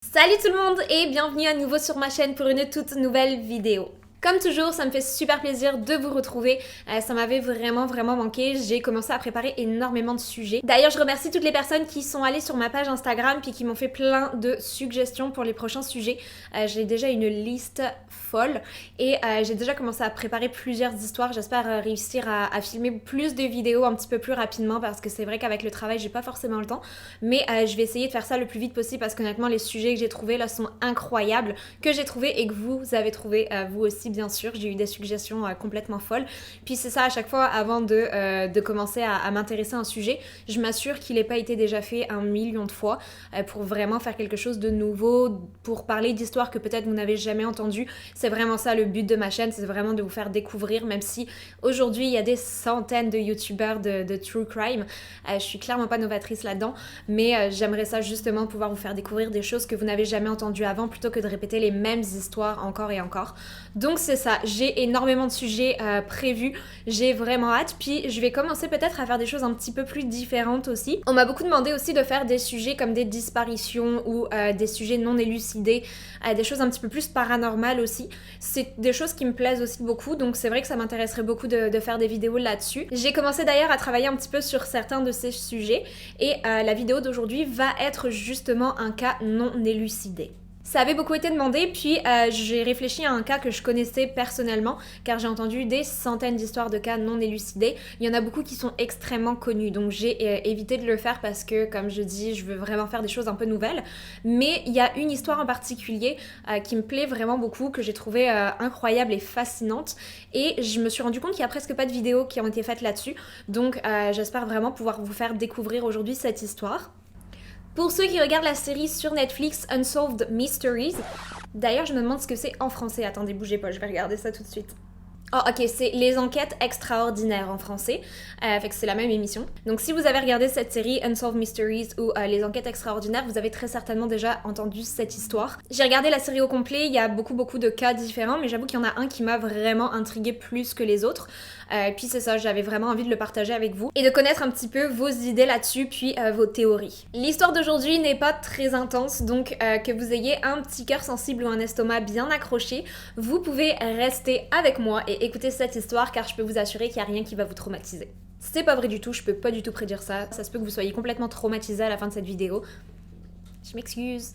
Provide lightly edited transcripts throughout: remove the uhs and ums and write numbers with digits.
Salut tout le monde et bienvenue à nouveau sur ma chaîne pour une toute nouvelle vidéo. Comme toujours, ça me fait super plaisir de vous retrouver. Ça m'avait vraiment manqué. J'ai commencé à préparer énormément de sujets. D'ailleurs, je remercie toutes les personnes qui sont allées sur ma page Instagram puis qui m'ont fait plein de suggestions pour les prochains sujets. J'ai déjà une liste folle et j'ai déjà commencé à préparer plusieurs histoires. J'espère réussir à filmer plus de vidéos un petit peu plus rapidement parce que c'est vrai qu'avec le travail, j'ai pas forcément le temps. Mais je vais essayer de faire ça le plus vite possible parce qu'honnêtement, les sujets que j'ai trouvés là sont incroyables, que j'ai trouvés et que vous avez trouvé vous aussi. Bien sûr, j'ai eu des suggestions complètement folles. Puis c'est ça, à chaque fois, avant de commencer à m'intéresser à un sujet, je m'assure qu'il n'ait pas été déjà fait 1 million de fois pour vraiment faire quelque chose de nouveau, pour parler d'histoires que peut-être vous n'avez jamais entendues. C'est vraiment ça le but de ma chaîne, c'est vraiment de vous faire découvrir, même si aujourd'hui il y a des centaines de youtubeurs de true crime. Je suis clairement pas novatrice là-dedans, mais j'aimerais ça justement pouvoir vous faire découvrir des choses que vous n'avez jamais entendues avant plutôt que de répéter les mêmes histoires encore et encore. Donc c'est ça, j'ai énormément de sujets prévus, j'ai vraiment hâte, puis je vais commencer peut-être à faire des choses un petit peu plus différentes aussi. On m'a beaucoup demandé aussi de faire des sujets comme des disparitions ou des sujets non élucidés, des choses un petit peu plus paranormales aussi. C'est des choses qui me plaisent aussi beaucoup, donc c'est vrai que ça m'intéresserait beaucoup de faire des vidéos là-dessus. J'ai commencé d'ailleurs à travailler un petit peu sur certains de ces sujets et la vidéo d'aujourd'hui va être justement un cas non élucidé. Ça avait beaucoup été demandé, puis j'ai réfléchi à un cas que je connaissais personnellement, car j'ai entendu des centaines d'histoires de cas non élucidés. Il y en a beaucoup qui sont extrêmement connus, donc j'ai évité de le faire parce que, comme je dis, je veux vraiment faire des choses un peu nouvelles. Mais il y a une histoire en particulier qui me plaît vraiment beaucoup, que j'ai trouvée incroyable et fascinante. Et je me suis rendu compte qu'il n'y a presque pas de vidéos qui ont été faites là-dessus. Donc j'espère vraiment pouvoir vous faire découvrir aujourd'hui cette histoire. Pour ceux qui regardent la série sur Netflix Unsolved Mysteries, d'ailleurs je me demande ce que c'est en français, attendez bougez pas, je vais regarder ça tout de suite. Oh ok, c'est Les Enquêtes Extraordinaires en français, fait que c'est la même émission. Donc si vous avez regardé cette série Unsolved Mysteries ou Les Enquêtes Extraordinaires, vous avez très certainement déjà entendu cette histoire. J'ai regardé la série au complet, il y a beaucoup de cas différents, mais j'avoue qu'il y en a un qui m'a vraiment intriguée plus que les autres. Puis c'est ça, j'avais vraiment envie de le partager avec vous et de connaître un petit peu vos idées là-dessus, puis vos théories. L'histoire d'aujourd'hui n'est pas très intense, donc que vous ayez un petit cœur sensible ou un estomac bien accroché, vous pouvez rester avec moi et écouter cette histoire car je peux vous assurer qu'il n'y a rien qui va vous traumatiser. C'est pas vrai du tout, je peux pas du tout prédire ça. Ça se peut que vous soyez complètement traumatisé à la fin de cette vidéo. Je m'excuse.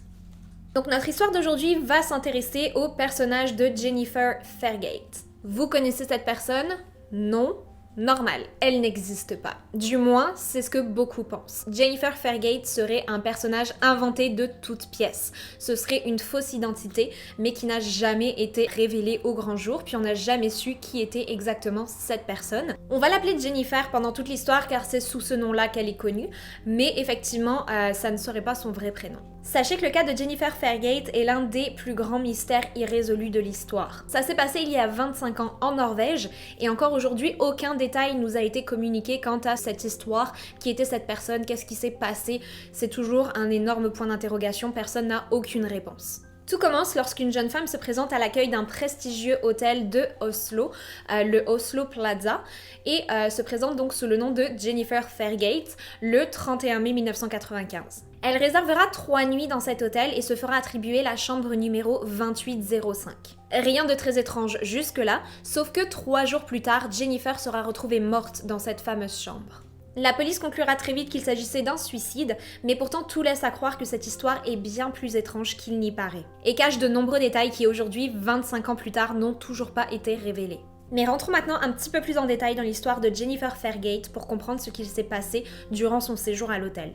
Donc notre histoire d'aujourd'hui va s'intéresser au personnage de Jennifer Fairgate. Vous connaissez cette personne? Non? Normal, elle n'existe pas. Du moins, c'est ce que beaucoup pensent. Jennifer Fairgate serait un personnage inventé de toutes pièces. Ce serait une fausse identité, mais qui n'a jamais été révélée au grand jour, puis on n'a jamais su qui était exactement cette personne. On va l'appeler Jennifer pendant toute l'histoire car c'est sous ce nom-là qu'elle est connue, mais effectivement, ça ne serait pas son vrai prénom. Sachez que le cas de Jennifer Fairgate est l'un des plus grands mystères irrésolus de l'histoire. Ça s'est passé il y a 25 ans en Norvège, et encore aujourd'hui, aucun détail nous a été communiqué quant à cette histoire, qui était cette personne, qu'est-ce qui s'est passé. C'est toujours un énorme point d'interrogation, personne n'a aucune réponse. Tout commence lorsqu'une jeune femme se présente à l'accueil d'un prestigieux hôtel de Oslo, le Oslo Plaza, et se présente donc sous le nom de Jennifer Fairgate le 31 mai 1995. Elle réservera 3 nuits dans cet hôtel et se fera attribuer la chambre numéro 2805. Rien de très étrange jusque-là, sauf que 3 jours plus tard, Jennifer sera retrouvée morte dans cette fameuse chambre. La police conclura très vite qu'il s'agissait d'un suicide, mais pourtant tout laisse à croire que cette histoire est bien plus étrange qu'il n'y paraît, et cache de nombreux détails qui aujourd'hui, 25 ans plus tard, n'ont toujours pas été révélés. Mais rentrons maintenant un petit peu plus en détail dans l'histoire de Jennifer Fairgate pour comprendre ce qu'il s'est passé durant son séjour à l'hôtel.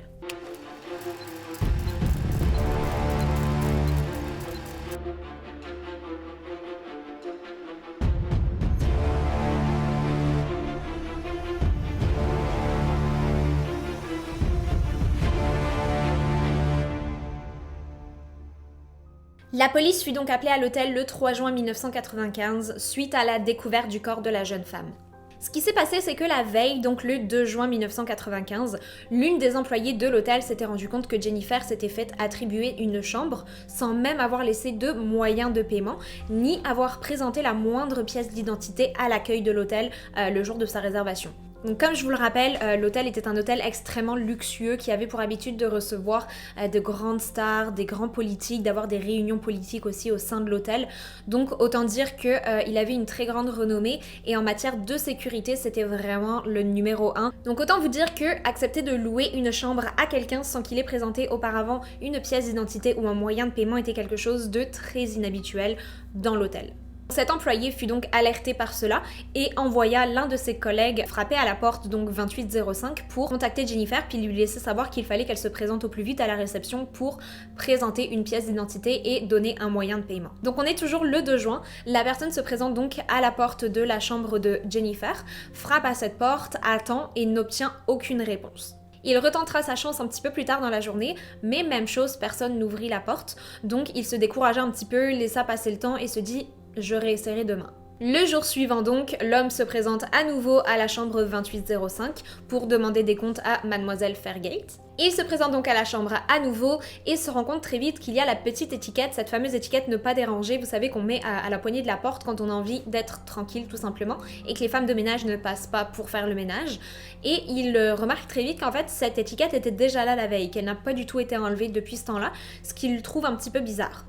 La police fut donc appelée à l'hôtel le 3 juin 1995 suite à la découverte du corps de la jeune femme. Ce qui s'est passé, c'est que la veille, donc le 2 juin 1995, l'une des employées de l'hôtel s'était rendue compte que Jennifer s'était fait attribuer une chambre sans même avoir laissé de moyens de paiement, ni avoir présenté la moindre pièce d'identité à l'accueil de l'hôtel le jour de sa réservation. Donc comme je vous le rappelle, l'hôtel était un hôtel extrêmement luxueux qui avait pour habitude de recevoir de grandes stars, des grands politiques, d'avoir des réunions politiques aussi au sein de l'hôtel. Donc autant dire qu'il avait une très grande renommée et en matière de sécurité, c'était vraiment le numéro 1. Donc autant vous dire que accepter de louer une chambre à quelqu'un sans qu'il ait présenté auparavant une pièce d'identité ou un moyen de paiement était quelque chose de très inhabituel dans l'hôtel. Cet employé fut donc alerté par cela et envoya l'un de ses collègues frapper à la porte, donc 2805, pour contacter Jennifer puis lui laisser savoir qu'il fallait qu'elle se présente au plus vite à la réception pour présenter une pièce d'identité et donner un moyen de paiement. Donc on est toujours le 2 juin, la personne se présente donc à la porte de la chambre de Jennifer, frappe à cette porte, attend et n'obtient aucune réponse. Il retentera sa chance un petit peu plus tard dans la journée, mais même chose, personne n'ouvrit la porte, donc il se découragea un petit peu, laissa passer le temps et se dit « je réessayerai demain ». Le jour suivant donc, l'homme se présente à nouveau à la chambre 2805 pour demander des comptes à Mademoiselle Fairgate. Il se présente donc à la chambre à nouveau et se rend compte très vite qu'il y a la petite étiquette, cette fameuse étiquette ne pas déranger, vous savez qu'on met à la poignée de la porte quand on a envie d'être tranquille tout simplement et que les femmes de ménage ne passent pas pour faire le ménage. Et il remarque très vite qu'en fait cette étiquette était déjà là la veille, qu'elle n'a pas du tout été enlevée depuis ce temps-là, ce qu'il trouve un petit peu bizarre.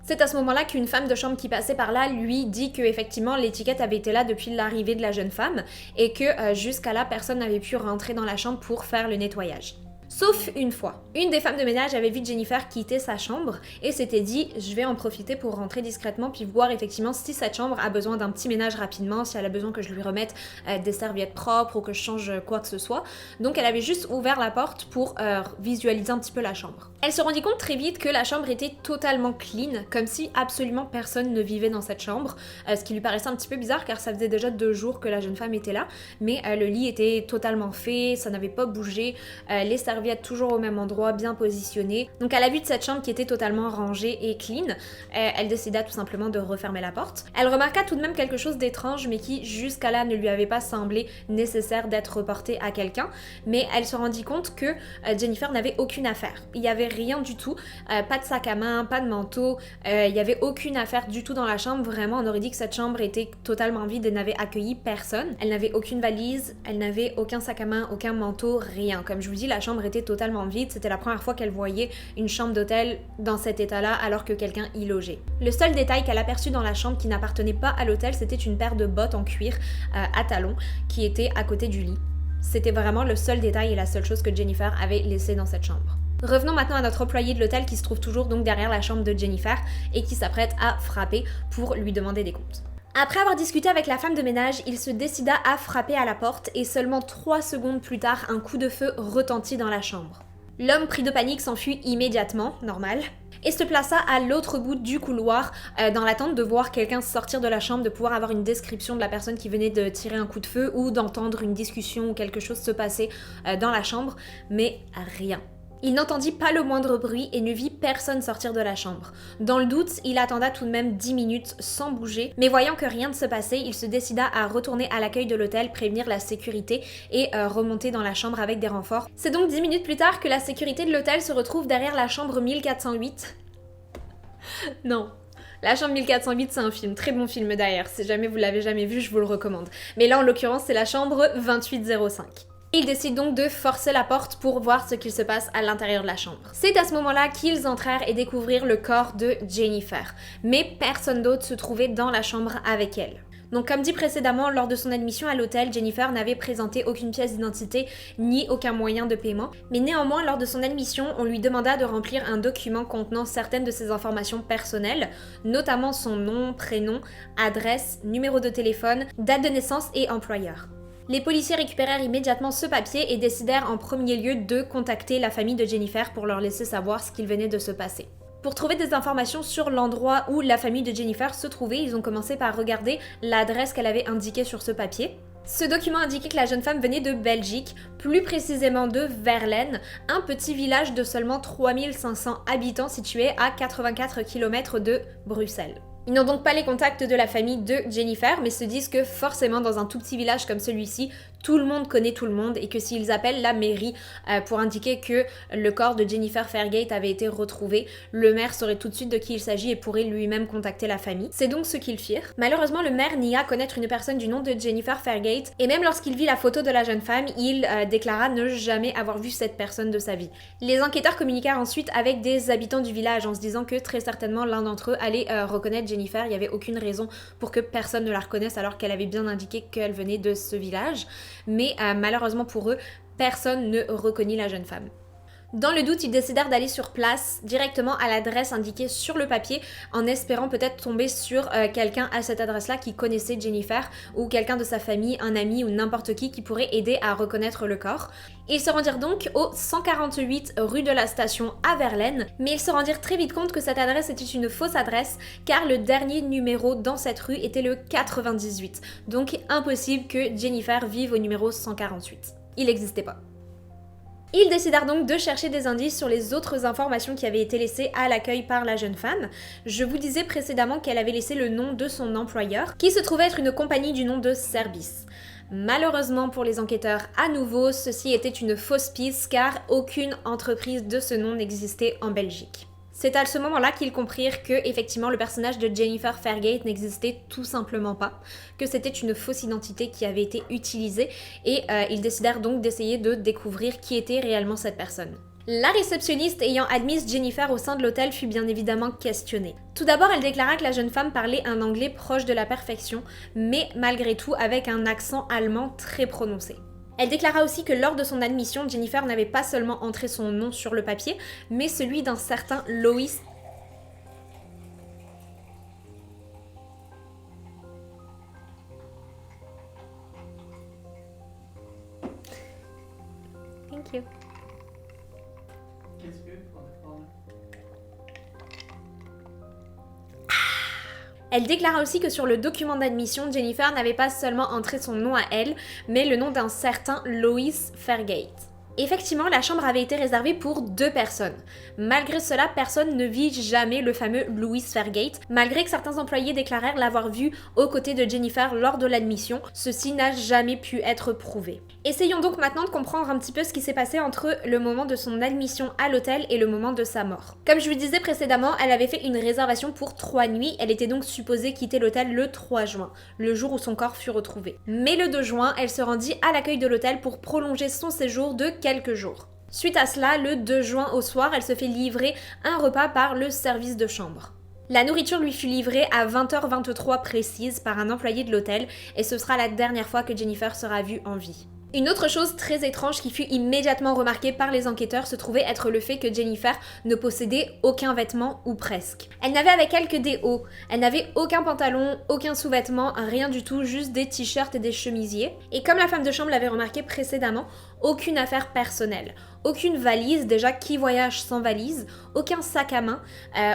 C'est à ce moment-là qu'une femme de chambre qui passait par là lui dit que effectivement l'étiquette avait été là depuis l'arrivée de la jeune femme et que jusqu'à là personne n'avait pu rentrer dans la chambre pour faire le nettoyage. Sauf une fois. Une des femmes de ménage avait vu Jennifer quitter sa chambre et s'était dit « je vais en profiter pour rentrer discrètement puis voir effectivement si cette chambre a besoin d'un petit ménage rapidement, si elle a besoin que je lui remette des serviettes propres ou que je change quoi que ce soit ». Donc elle avait juste ouvert la porte pour visualiser un petit peu la chambre. Elle se rendit compte très vite que la chambre était totalement clean, comme si absolument personne ne vivait dans cette chambre, ce qui lui paraissait un petit peu bizarre car ça faisait déjà 2 jours que la jeune femme était là, mais le lit était totalement fait, ça n'avait pas bougé, les serviettes toujours au même endroit, bien positionnées. Donc à la vue de cette chambre qui était totalement rangée et clean, elle décida tout simplement de refermer la porte. Elle remarqua tout de même quelque chose d'étrange mais qui jusqu'à là ne lui avait pas semblé nécessaire d'être reporté à quelqu'un, mais elle se rendit compte que Jennifer n'avait aucune affaire. Il n'y avait rien du tout, pas de sac à main, pas de manteau, il n'y avait aucune affaire du tout dans la chambre, vraiment on aurait dit que cette chambre était totalement vide et n'avait accueilli personne. Elle n'avait aucune valise, elle n'avait aucun sac à main, aucun manteau, rien. Comme je vous dis, la chambre était totalement vide, c'était la première fois qu'elle voyait une chambre d'hôtel dans cet état-là alors que quelqu'un y logeait. Le seul détail qu'elle aperçut dans la chambre qui n'appartenait pas à l'hôtel, c'était une paire de bottes en cuir à talons qui était à côté du lit. C'était vraiment le seul détail et la seule chose que Jennifer avait laissé dans cette chambre. Revenons maintenant à notre employé de l'hôtel qui se trouve toujours donc derrière la chambre de Jennifer et qui s'apprête à frapper pour lui demander des comptes. Après avoir discuté avec la femme de ménage, il se décida à frapper à la porte et seulement 3 secondes plus tard, un coup de feu retentit dans la chambre. L'homme pris de panique s'enfuit immédiatement, normal, et se plaça à l'autre bout du couloir dans l'attente de voir quelqu'un sortir de la chambre, de pouvoir avoir une description de la personne qui venait de tirer un coup de feu ou d'entendre une discussion ou quelque chose se passer dans la chambre, mais rien. Il n'entendit pas le moindre bruit et ne vit personne sortir de la chambre. Dans le doute, il attenda tout de même 10 minutes sans bouger, mais voyant que rien ne se passait, il se décida à retourner à l'accueil de l'hôtel, prévenir la sécurité et remonter dans la chambre avec des renforts. C'est donc 10 minutes plus tard que la sécurité de l'hôtel se retrouve derrière la chambre 1408. Non. La chambre 1408, c'est un film, très bon film d'ailleurs, si jamais vous l'avez jamais vu, je vous le recommande. Mais là, en l'occurrence, c'est la chambre 2805. Ils décident donc de forcer la porte pour voir ce qu'il se passe à l'intérieur de la chambre. C'est à ce moment-là qu'ils entrèrent et découvrirent le corps de Jennifer. Mais personne d'autre se trouvait dans la chambre avec elle. Donc comme dit précédemment, lors de son admission à l'hôtel, Jennifer n'avait présenté aucune pièce d'identité ni aucun moyen de paiement. Mais néanmoins, lors de son admission, on lui demanda de remplir un document contenant certaines de ses informations personnelles, notamment son nom, prénom, adresse, numéro de téléphone, date de naissance et employeur. Les policiers récupérèrent immédiatement ce papier et décidèrent en premier lieu de contacter la famille de Jennifer pour leur laisser savoir ce qu'il venait de se passer. Pour trouver des informations sur l'endroit où la famille de Jennifer se trouvait, ils ont commencé par regarder l'adresse qu'elle avait indiquée sur ce papier. Ce document indiquait que la jeune femme venait de Belgique, plus précisément de Verlaine, un petit village de seulement 3500 habitants situé à 84 km de Bruxelles. Ils n'ont donc pas les contacts de la famille de Jennifer, mais se disent que forcément dans un tout petit village comme celui-ci, tout le monde connaît tout le monde et que s'ils appellent la mairie pour indiquer que le corps de Jennifer Fairgate avait été retrouvé, le maire saurait tout de suite de qui il s'agit et pourrait lui-même contacter la famille. C'est donc ce qu'ils firent. Malheureusement, le maire nia connaître une personne du nom de Jennifer Fairgate et même lorsqu'il vit la photo de la jeune femme, il déclara ne jamais avoir vu cette personne de sa vie. Les enquêteurs communiquèrent ensuite avec des habitants du village en se disant que très certainement l'un d'entre eux allait reconnaître Jennifer. Il n'y avait aucune raison pour que personne ne la reconnaisse alors qu'elle avait bien indiqué qu'elle venait de ce village. Mais malheureusement pour eux, personne ne reconnut la jeune femme. Dans le doute, ils décidèrent d'aller sur place, directement à l'adresse indiquée sur le papier, en espérant peut-être tomber sur quelqu'un à cette adresse-là qui connaissait Jennifer, ou quelqu'un de sa famille, un ami ou n'importe qui pourrait aider à reconnaître le corps. Ils se rendirent donc au 148 rue de la Station à Verlaine, mais ils se rendirent très vite compte que cette adresse était une fausse adresse, car le dernier numéro dans cette rue était le 98. Donc impossible que Jennifer vive au numéro 148. Il n'existait pas. Ils décidèrent donc de chercher des indices sur les autres informations qui avaient été laissées à l'accueil par la jeune femme. Je vous disais précédemment qu'elle avait laissé le nom de son employeur, qui se trouvait être une compagnie du nom de Service. Malheureusement pour les enquêteurs, à nouveau, ceci était une fausse piste car aucune entreprise de ce nom n'existait en Belgique. C'est à ce moment-là qu'ils comprirent que, effectivement, le personnage de Jennifer Fairgate n'existait tout simplement pas, que c'était une fausse identité qui avait été utilisée et ils décidèrent donc d'essayer de découvrir qui était réellement cette personne. La réceptionniste ayant admise Jennifer au sein de l'hôtel fut bien évidemment questionnée. Tout d'abord, elle déclara que la jeune femme parlait un anglais proche de la perfection, mais malgré tout avec un accent allemand très prononcé. Elle déclara aussi que lors de son admission, Jennifer n'avait pas seulement entré son nom sur le papier, mais celui d'un certain Lois. Thank you. Elle déclara aussi que sur le document d'admission, Jennifer n'avait pas seulement entré son nom à elle, mais le nom d'un certain Lois Fairgate. Effectivement, la chambre avait été réservée pour 2 personnes. Malgré cela, personne ne vit jamais le fameux Louis Fairgate, malgré que certains employés déclarèrent l'avoir vu aux côtés de Jennifer lors de l'admission. Ceci n'a jamais pu être prouvé. Essayons donc maintenant de comprendre un petit peu ce qui s'est passé entre le moment de son admission à l'hôtel et le moment de sa mort. Comme je vous disais précédemment, elle avait fait une réservation pour 3 nuits, elle était donc supposée quitter l'hôtel le 3 juin, le jour où son corps fut retrouvé. Mais le 2 juin, elle se rendit à l'accueil de l'hôtel pour prolonger son séjour de quelques jours. Suite à cela, le 2 juin au soir, elle se fait livrer un repas par le service de chambre. La nourriture lui fut livrée à 20h23 précise par un employé de l'hôtel et ce sera la dernière fois que Jennifer sera vue en vie. Une autre chose très étrange qui fut immédiatement remarquée par les enquêteurs se trouvait être le fait que Jennifer ne possédait aucun vêtement ou presque. Elle n'avait avec elle que des hauts, elle n'avait aucun pantalon, aucun sous-vêtement, rien du tout, juste des t-shirts et des chemisiers. Et comme la femme de chambre l'avait remarqué précédemment, aucune affaire personnelle, aucune valise, déjà qui voyage sans valise, aucun sac à main,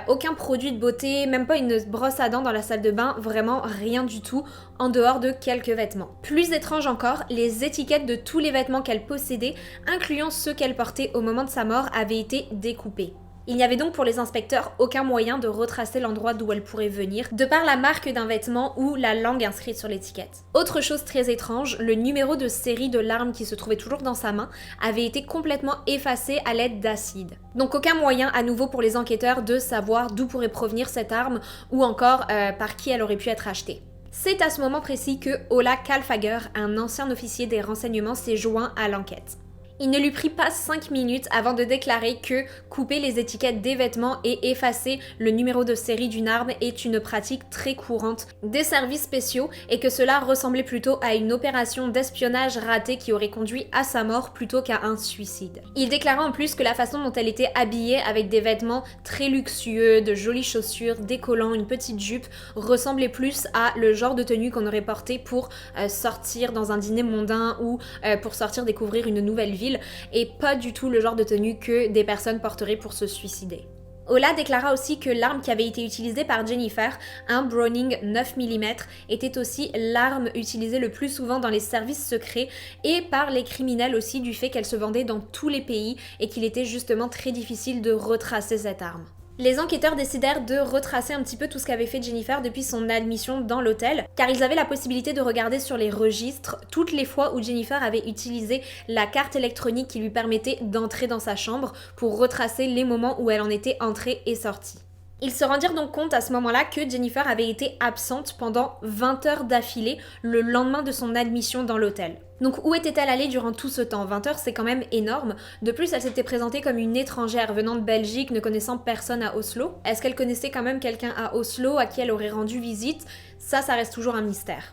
aucun produit de beauté, même pas une brosse à dents dans la salle de bain, vraiment rien du tout, en dehors de quelques vêtements. Plus étrange encore, les étiquettes de tous les vêtements qu'elle possédait, incluant ceux qu'elle portait au moment de sa mort, avaient été découpés. Il n'y avait donc pour les inspecteurs aucun moyen de retracer l'endroit d'où elle pourrait venir, de par la marque d'un vêtement ou la langue inscrite sur l'étiquette. Autre chose très étrange, le numéro de série de l'arme qui se trouvait toujours dans sa main avait été complètement effacé à l'aide d'acide. Donc aucun moyen à nouveau pour les enquêteurs de savoir d'où pourrait provenir cette arme ou encore par qui elle aurait pu être achetée. C'est à ce moment précis que Ola Kalfager, un ancien officier des renseignements, s'est joint à l'enquête. Il ne lui prit pas 5 minutes avant de déclarer que couper les étiquettes des vêtements et effacer le numéro de série d'une arme est une pratique très courante des services spéciaux et que cela ressemblait plutôt à une opération d'espionnage ratée qui aurait conduit à sa mort plutôt qu'à un suicide. Il déclara en plus que la façon dont elle était habillée avec des vêtements très luxueux, de jolies chaussures, des collants, une petite jupe, ressemblait plus à le genre de tenue qu'on aurait porté pour sortir dans un dîner mondain ou pour sortir découvrir une nouvelle ville, et pas du tout le genre de tenue que des personnes porteraient pour se suicider. Ola déclara aussi que l'arme qui avait été utilisée par Jennifer, un Browning 9 mm, était aussi l'arme utilisée le plus souvent dans les services secrets et par les criminels aussi, du fait qu'elle se vendait dans tous les pays et qu'il était justement très difficile de retracer cette arme. Les enquêteurs décidèrent de retracer un petit peu tout ce qu'avait fait Jennifer depuis son admission dans l'hôtel, car ils avaient la possibilité de regarder sur les registres toutes les fois où Jennifer avait utilisé la carte électronique qui lui permettait d'entrer dans sa chambre pour retracer les moments où elle en était entrée et sortie. Ils se rendirent donc compte à ce moment-là que Jennifer avait été absente pendant 20 heures d'affilée le lendemain de son admission dans l'hôtel. Donc où était-elle allée durant tout ce temps? 20 heures, c'est quand même énorme. De plus, elle s'était présentée comme une étrangère venant de Belgique, ne connaissant personne à Oslo. Est-ce qu'elle connaissait quand même quelqu'un à Oslo à qui elle aurait rendu visite? Ça reste toujours un mystère.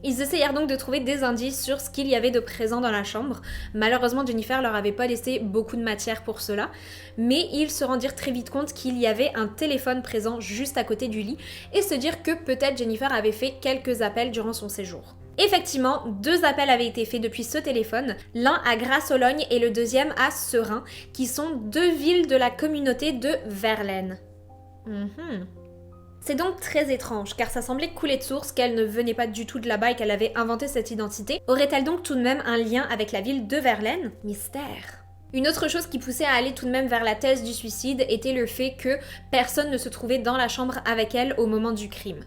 Ils essayèrent donc de trouver des indices sur ce qu'il y avait de présent dans la chambre. Malheureusement, Jennifer leur avait pas laissé beaucoup de matière pour cela, mais ils se rendirent très vite compte qu'il y avait un téléphone présent juste à côté du lit et se dirent que peut-être Jennifer avait fait quelques appels durant son séjour. Effectivement, 2 appels avaient été faits depuis ce téléphone, l'un à Grasse-Ologne et le deuxième à Seraing, qui sont 2 villes de la communauté de Verlaine. C'est donc très étrange, car ça semblait couler de source qu'elle ne venait pas du tout de là-bas et qu'elle avait inventé cette identité. Aurait-elle donc tout de même un lien avec la ville de Verlaine? Mystère. Une autre chose qui poussait à aller tout de même vers la thèse du suicide était le fait que personne ne se trouvait dans la chambre avec elle au moment du crime.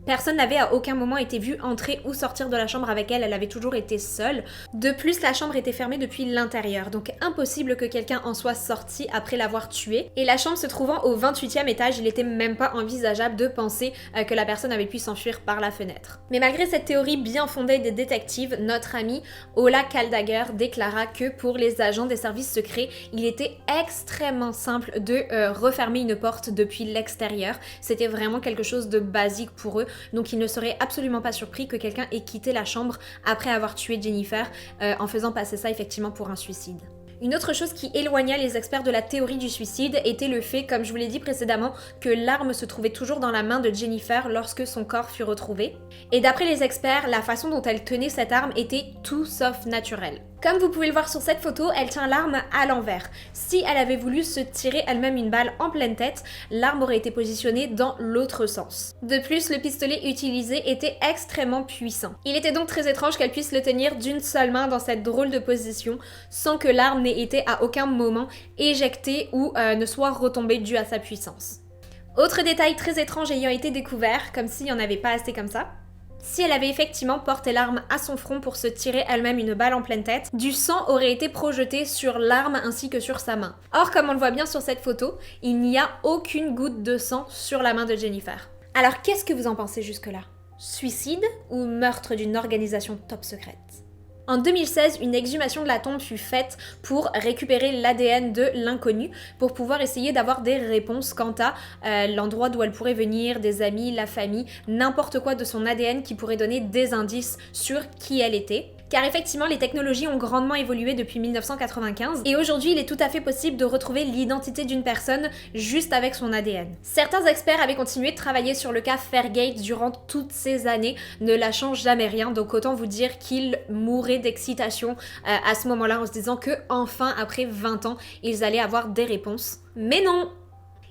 Personne n'avait à aucun moment été vu entrer ou sortir de la chambre avec elle, elle avait toujours été seule. De plus, la chambre était fermée depuis l'intérieur, donc impossible que quelqu'un en soit sorti après l'avoir tuée. Et la chambre se trouvant au 28e étage, il était même pas envisageable de penser que la personne avait pu s'enfuir par la fenêtre. Mais malgré cette théorie bien fondée des détectives, notre amie Ola Kaldager déclara que pour les agents des services secrets, il était extrêmement simple de refermer une porte depuis l'extérieur. C'était vraiment quelque chose de basique pour eux. Donc il ne serait absolument pas surpris que quelqu'un ait quitté la chambre après avoir tué Jennifer en faisant passer ça effectivement pour un suicide. Une autre chose qui éloigna les experts de la théorie du suicide était le fait, comme je vous l'ai dit précédemment, que l'arme se trouvait toujours dans la main de Jennifer lorsque son corps fut retrouvé. Et d'après les experts, la façon dont elle tenait cette arme était tout sauf naturelle. Comme vous pouvez le voir sur cette photo, elle tient l'arme à l'envers. Si elle avait voulu se tirer elle-même une balle en pleine tête, l'arme aurait été positionnée dans l'autre sens. De plus, le pistolet utilisé était extrêmement puissant. Il était donc très étrange qu'elle puisse le tenir d'une seule main dans cette drôle de position, sans que l'arme n'ait été à aucun moment éjectée ou ne soit retombée due à sa puissance. Autre détail très étrange ayant été découvert, comme s'il n'y en avait pas assez comme ça, si elle avait effectivement porté l'arme à son front pour se tirer elle-même une balle en pleine tête, du sang aurait été projeté sur l'arme ainsi que sur sa main. Or, comme on le voit bien sur cette photo, il n'y a aucune goutte de sang sur la main de Jennifer. Alors qu'est-ce que vous en pensez jusque-là? Suicide ou meurtre d'une organisation top secrète? En 2016, une exhumation de la tombe fut faite pour récupérer l'ADN de l'inconnu, pour pouvoir essayer d'avoir des réponses quant à l'endroit d'où elle pourrait venir, des amis, la famille, n'importe quoi de son ADN qui pourrait donner des indices sur qui elle était. Car effectivement, les technologies ont grandement évolué depuis 1995 et aujourd'hui, il est tout à fait possible de retrouver l'identité d'une personne juste avec son ADN. Certains experts avaient continué de travailler sur le cas Fairgate durant toutes ces années, ne lâchant jamais rien, donc autant vous dire qu'ils mouraient d'excitation à ce moment-là en se disant que enfin, après 20 ans, ils allaient avoir des réponses. Mais non!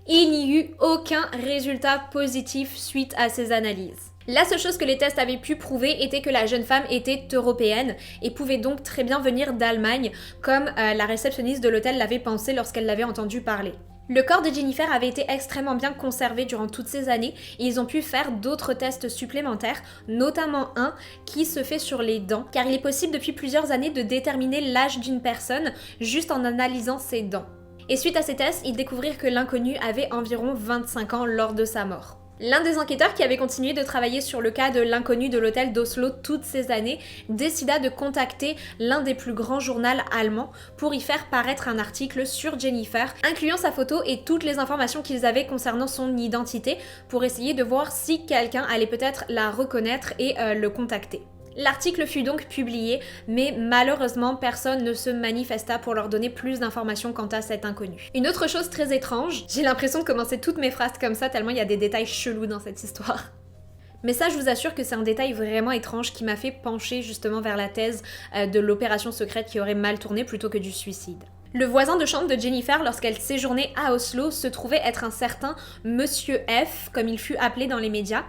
Il n'y eut aucun résultat positif suite à ces analyses. La seule chose que les tests avaient pu prouver était que la jeune femme était européenne et pouvait donc très bien venir d'Allemagne, comme la réceptionniste de l'hôtel l'avait pensé lorsqu'elle l'avait entendu parler. Le corps de Jennifer avait été extrêmement bien conservé durant toutes ces années et ils ont pu faire d'autres tests supplémentaires, notamment un qui se fait sur les dents, car il est possible depuis plusieurs années de déterminer l'âge d'une personne juste en analysant ses dents. Et suite à ces tests, ils découvrirent que l'inconnu avait environ 25 ans lors de sa mort. L'un des enquêteurs qui avait continué de travailler sur le cas de l'inconnu de l'hôtel d'Oslo toutes ces années décida de contacter l'un des plus grands journaux allemands pour y faire paraître un article sur Jennifer, incluant sa photo et toutes les informations qu'ils avaient concernant son identité pour essayer de voir si quelqu'un allait peut-être la reconnaître et le contacter. L'article fut donc publié, mais malheureusement, personne ne se manifesta pour leur donner plus d'informations quant à cet inconnu. Une autre chose très étrange, j'ai l'impression de commencer toutes mes phrases comme ça tellement il y a des détails chelous dans cette histoire. Mais ça, je vous assure que c'est un détail vraiment étrange qui m'a fait pencher justement vers la thèse de l'opération secrète qui aurait mal tourné plutôt que du suicide. Le voisin de chambre de Jennifer, lorsqu'elle séjournait à Oslo, se trouvait être un certain Monsieur F, comme il fut appelé dans les médias,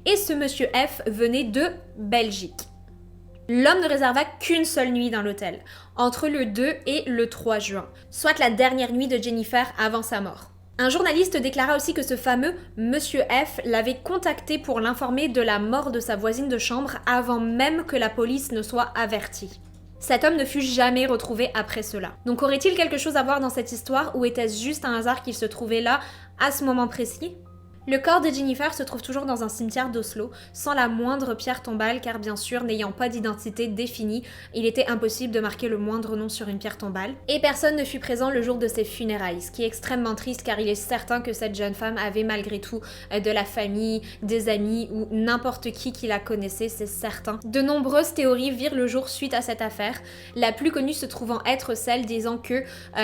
et ce Monsieur F venait de Belgique. L'homme ne réserva qu'une seule nuit dans l'hôtel, entre le 2 et le 3 juin, soit la dernière nuit de Jennifer avant sa mort. Un journaliste déclara aussi que ce fameux Monsieur F l'avait contacté pour l'informer de la mort de sa voisine de chambre avant même que la police ne soit avertie. Cet homme ne fut jamais retrouvé après cela. Donc aurait-il quelque chose à voir dans cette histoire ou était-ce juste un hasard qu'il se trouvait là à ce moment précis ? Le corps de Jennifer se trouve toujours dans un cimetière d'Oslo, sans la moindre pierre tombale car bien sûr, n'ayant pas d'identité définie, il était impossible de marquer le moindre nom sur une pierre tombale. Et personne ne fut présent le jour de ses funérailles, ce qui est extrêmement triste car il est certain que cette jeune femme avait malgré tout de la famille, des amis ou n'importe qui la connaissait, c'est certain. De nombreuses théories virent le jour suite à cette affaire, la plus connue se trouvant être celle disant que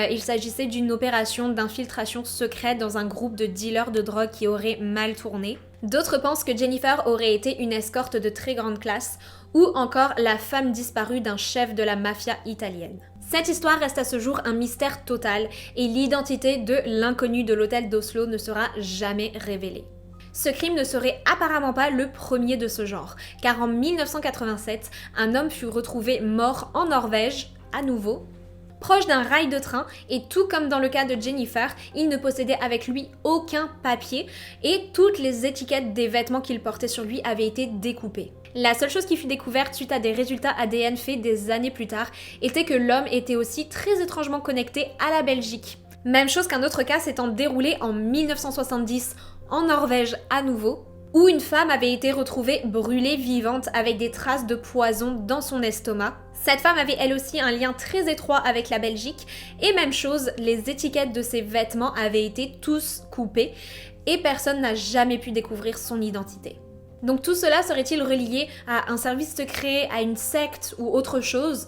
il s'agissait d'une opération d'infiltration secrète dans un groupe de dealers de drogue qui aurait mal tourné. D'autres pensent que Jennifer aurait été une escorte de très grande classe ou encore la femme disparue d'un chef de la mafia italienne. Cette histoire reste à ce jour un mystère total et l'identité de l'inconnu de l'hôtel d'Oslo ne sera jamais révélée. Ce crime ne serait apparemment pas le premier de ce genre, car en 1987, un homme fut retrouvé mort en Norvège, à nouveau, proche d'un rail de train et tout comme dans le cas de Jennifer, il ne possédait avec lui aucun papier et toutes les étiquettes des vêtements qu'il portait sur lui avaient été découpées. La seule chose qui fut découverte suite à des résultats ADN faits des années plus tard était que l'homme était aussi très étrangement connecté à la Belgique. Même chose qu'un autre cas s'étant déroulé en 1970 en Norvège à nouveau, où une femme avait été retrouvée brûlée vivante avec des traces de poison dans son estomac. Cette femme avait elle aussi un lien très étroit avec la Belgique et même chose, les étiquettes de ses vêtements avaient été tous coupées et personne n'a jamais pu découvrir son identité. Donc tout cela serait-il relié à un service secret, à une secte ou autre chose ?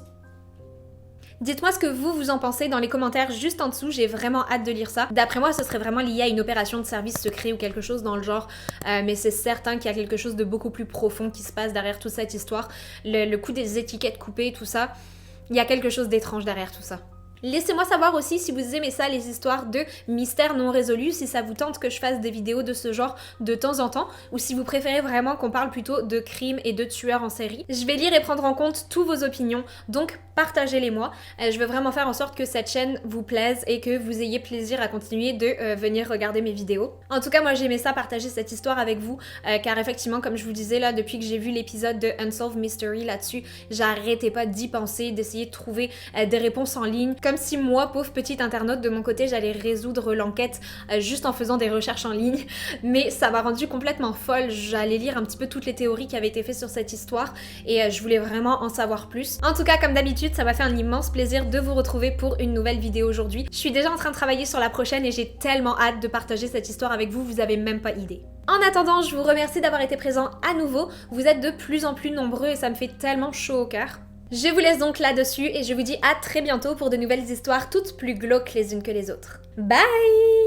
Dites-moi ce que vous en pensez dans les commentaires juste en dessous, j'ai vraiment hâte de lire ça. D'après moi, ce serait vraiment lié à une opération de service secret ou quelque chose dans le genre, mais c'est certain qu'il y a quelque chose de beaucoup plus profond qui se passe derrière toute cette histoire. Le coup des étiquettes coupées, tout ça, il y a quelque chose d'étrange derrière tout ça. Laissez-moi savoir aussi si vous aimez ça, les histoires de mystères non résolus, si ça vous tente que je fasse des vidéos de ce genre de temps en temps, ou si vous préférez vraiment qu'on parle plutôt de crimes et de tueurs en série. Je vais lire et prendre en compte toutes vos opinions, donc partagez-les moi. Je veux vraiment faire en sorte que cette chaîne vous plaise et que vous ayez plaisir à continuer de venir regarder mes vidéos. En tout cas, moi j'ai aimé ça, partager cette histoire avec vous, car effectivement, comme je vous disais là, depuis que j'ai vu l'épisode de Unsolved Mystery là-dessus, j'arrêtais pas d'y penser, d'essayer de trouver des réponses en ligne, comme si moi, pauvre petite internaute, de mon côté, j'allais résoudre l'enquête juste en faisant des recherches en ligne, mais ça m'a rendue complètement folle. J'allais lire un petit peu toutes les théories qui avaient été faites sur cette histoire et je voulais vraiment en savoir plus. En tout cas, comme d'habitude, ça m'a fait un immense plaisir de vous retrouver pour une nouvelle vidéo aujourd'hui. Je suis déjà en train de travailler sur la prochaine et j'ai tellement hâte de partager cette histoire avec vous, vous avez même pas idée. En attendant, je vous remercie d'avoir été présent à nouveau. Vous êtes de plus en plus nombreux et ça me fait tellement chaud au cœur. Je vous laisse donc là-dessus et je vous dis à très bientôt pour de nouvelles histoires toutes plus glauques les unes que les autres. Bye!